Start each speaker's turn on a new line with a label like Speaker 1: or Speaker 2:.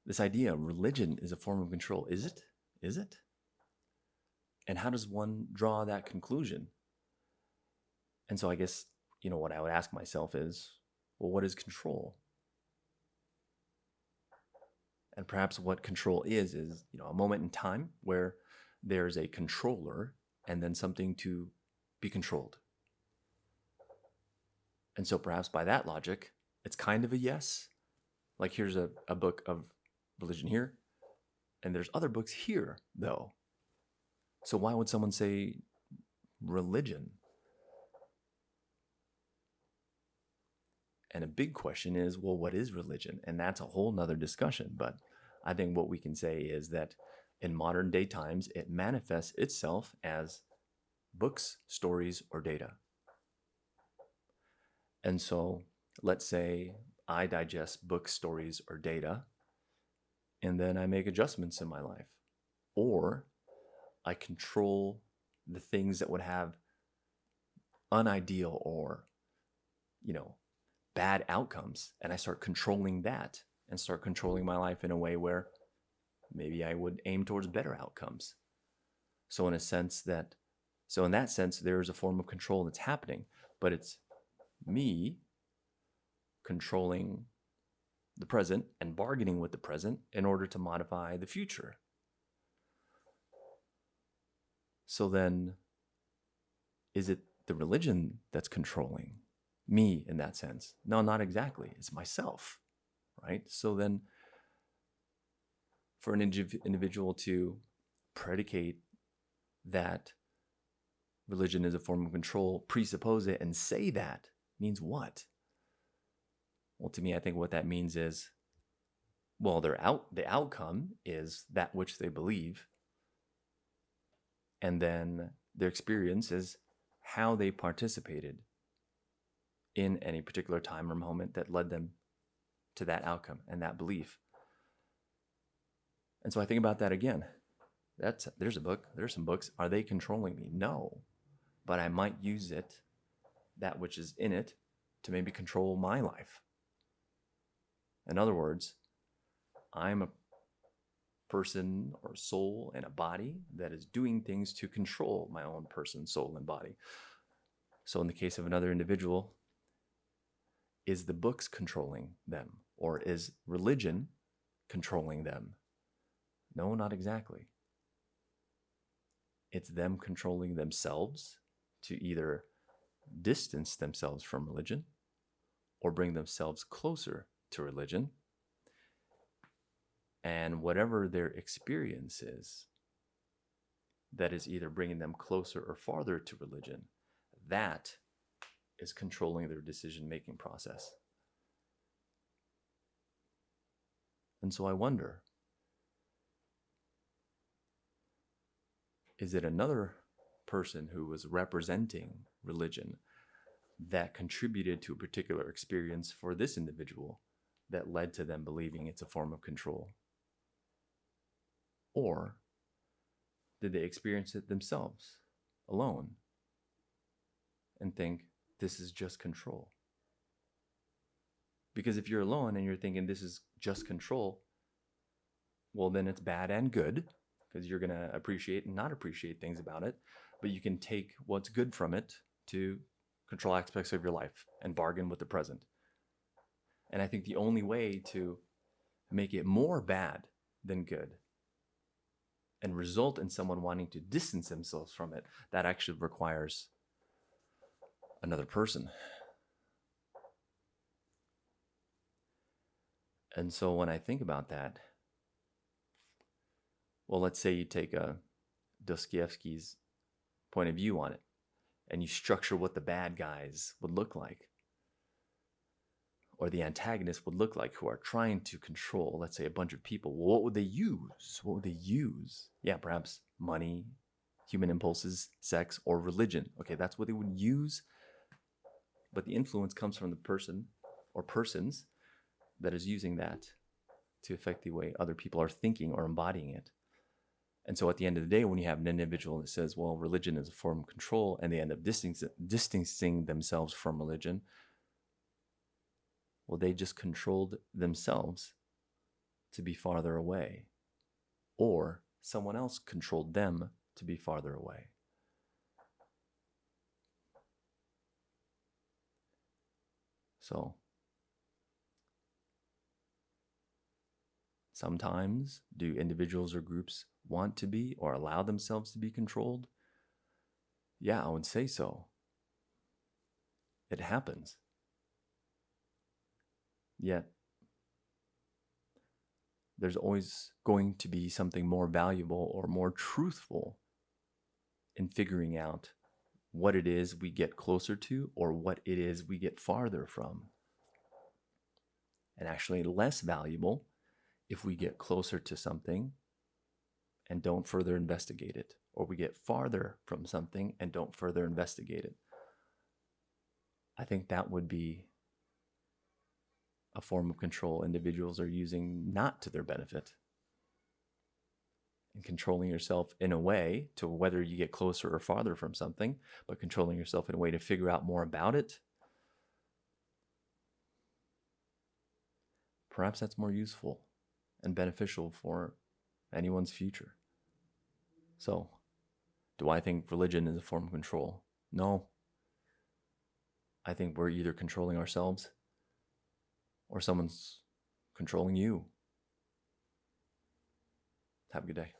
Speaker 1: this idea of religion is a form of control. Is it? Is it? And how does one draw that conclusion? And so I guess, what I would ask myself is, well, what is control? And perhaps what control is, a moment in time where there's a controller and then something to be controlled. And so perhaps by that logic, it's kind of a yes. Like here's a book of religion here, and there's other books here, though. So why would someone say religion? And a big question is, well, what is religion? And that's a whole nother discussion. But I think what we can say is that in modern day times, it manifests itself as books, stories, or data. And so let's say I digest books, stories, or data, and then I make adjustments in my life. Or I control the things that would have unideal or, bad outcomes. And I start controlling that and start controlling my life in a way where maybe I would aim towards better outcomes. So in that sense, there is a form of control that's happening, but it's me controlling the present and bargaining with the present in order to modify the future. So then, is it the religion that's controlling me in that sense? No, not exactly. It's myself, right? So then, for an individual to predicate that religion is a form of control, presuppose it, and say that means what? Well, to me, I think what that means is, well, the outcome is that which they believe, and then their experience is how they participated in any particular time or moment that led them to that outcome and that belief. And so I think about that again. There's a book, there's some books. Are they controlling me? No. But I might use it, that which is in it, to maybe control my life. In other words, I'm a person or soul and a body that is doing things to control my own person, soul, and body. So in the case of another individual, is the books controlling them? Or is religion controlling them? No, not exactly. It's them controlling themselves to either distance themselves from religion or bring themselves closer to religion. And whatever their experience is, that is either bringing them closer or farther to religion, that is controlling their decision-making process. And so I wonder, is it another person who was representing religion that contributed to a particular experience for this individual that led to them believing it's a form of control? Or did they experience it themselves, alone, and think this is just control? Because if you're alone and you're thinking this is just control, well, then it's bad and good, because you're going to appreciate and not appreciate things about it. But you can take what's good from it to control aspects of your life and bargain with the present. And I think the only way to make it more bad than good and result in someone wanting to distance themselves from it, that actually requires another person. And so when I think about that, well, let's say you take Dostoevsky's point of view on it, and you structure what the bad guys would look like, or the antagonists would look like, who are trying to control, let's say, a bunch of people. Well, what would they use? What would they use? Yeah, perhaps money, human impulses, sex, or religion. Okay, that's what they would use. But the influence comes from the person or persons that is using that to affect the way other people are thinking or embodying it. And so at the end of the day, when you have an individual that says, well, religion is a form of control, and they end up distancing themselves from religion, well, they just controlled themselves to be farther away, or someone else controlled them to be farther away. So sometimes do individuals or groups want to be or allow themselves to be controlled? Yeah, I would say so. It happens. Yet, there's always going to be something more valuable or more truthful in figuring out what it is we get closer to or what it is we get farther from. And actually less valuable if we get closer to something and don't further investigate it, or we get farther from something and don't further investigate it. I think that would be a form of control individuals are using not to their benefit. And controlling yourself in a way to whether you get closer or farther from something, but controlling yourself in a way to figure out more about it, perhaps that's more useful and beneficial for anyone's future. So, do I think religion is a form of control? No. I think we're either controlling ourselves or someone's controlling you. Have a good day.